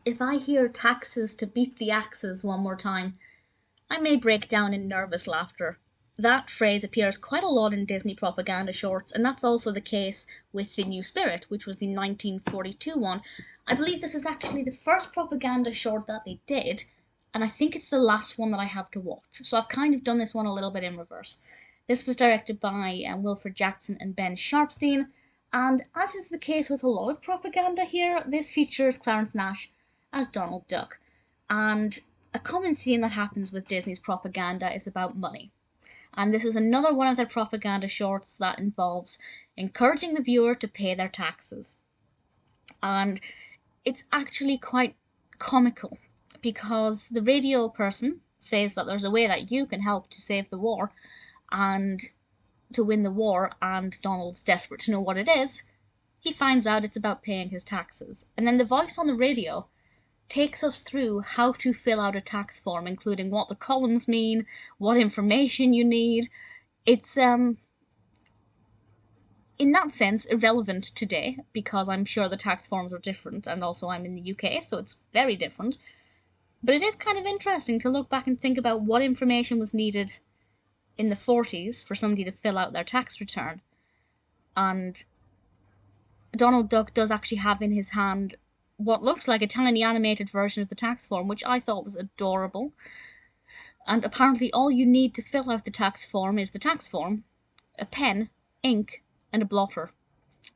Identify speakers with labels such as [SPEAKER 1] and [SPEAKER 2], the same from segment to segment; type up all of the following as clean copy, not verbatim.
[SPEAKER 1] If I hear taxes to beat the axes one more time, I may break down in nervous laughter. That phrase appears quite a lot in Disney propaganda shorts, and that's also the case with The New Spirit, which was the 1942 one. I believe this is actually the first propaganda short that they did, and I think it's the last one that I have to watch. So I've kind of done this one a little bit in reverse. This was directed by Wilfred Jackson and Ben Sharpsteen, and as is the case with a lot of propaganda here, this features Clarence Nash as Donald Duck. And a common theme that happens with Disney's propaganda is about money. And this is another one of their propaganda shorts that involves encouraging the viewer to pay their taxes. And it's actually quite comical because the radio person says that there's a way that you can help to save the war and to win the war, and Donald's desperate to know what it is. He finds out it's about paying his taxes. And then the voice on the radio takes us through how to fill out a tax form, including what the columns mean, what information you need. It's, in that sense, irrelevant today, because I'm sure the tax forms are different, and also I'm in the UK, so it's very different. But it is kind of interesting to look back and think about what information was needed in the 40s for somebody to fill out their tax return. And Donald Duck does actually have in his hand what looks like a tiny animated version of the tax form, which I thought was adorable. And apparently all you need to fill out the tax form is the tax form, a pen, ink, and a blotter.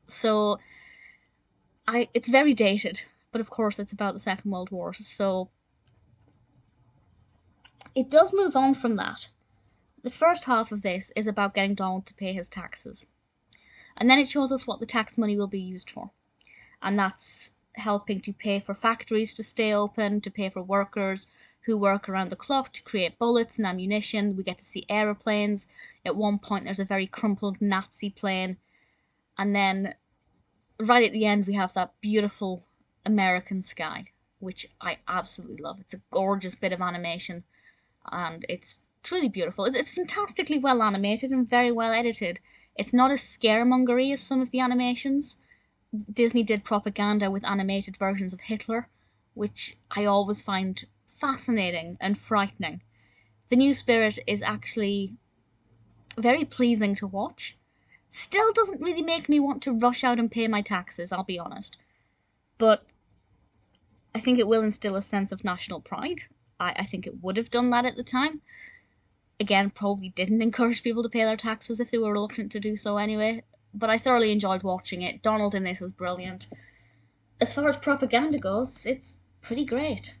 [SPEAKER 1] So it's very dated, but of course it's about the Second World War, so it does move on from that. The first half of this is about getting Donald to pay his taxes. And then it shows us what the tax money will be used for. And that's helping to pay for factories to stay open, to pay for workers who work around the clock to create bullets and ammunition. We get to see aeroplanes. At one point there's a very crumpled Nazi plane. And then right at the end we have that beautiful American sky, which I absolutely love. It's a gorgeous bit of animation and it's truly beautiful. It's fantastically well animated and very well edited. It's not as scaremongery as some of the animations. Disney did propaganda with animated versions of Hitler, which I always find fascinating and frightening. The New Spirit is actually very pleasing to watch. Still doesn't really make me want to rush out and pay my taxes, I'll be honest. But I think it will instill a sense of national pride. I think it would have done that at the time. Again, probably didn't encourage people to pay their taxes if they were reluctant to do so anyway. But I thoroughly enjoyed watching it. Donald in this is brilliant. As far as propaganda goes, it's pretty great.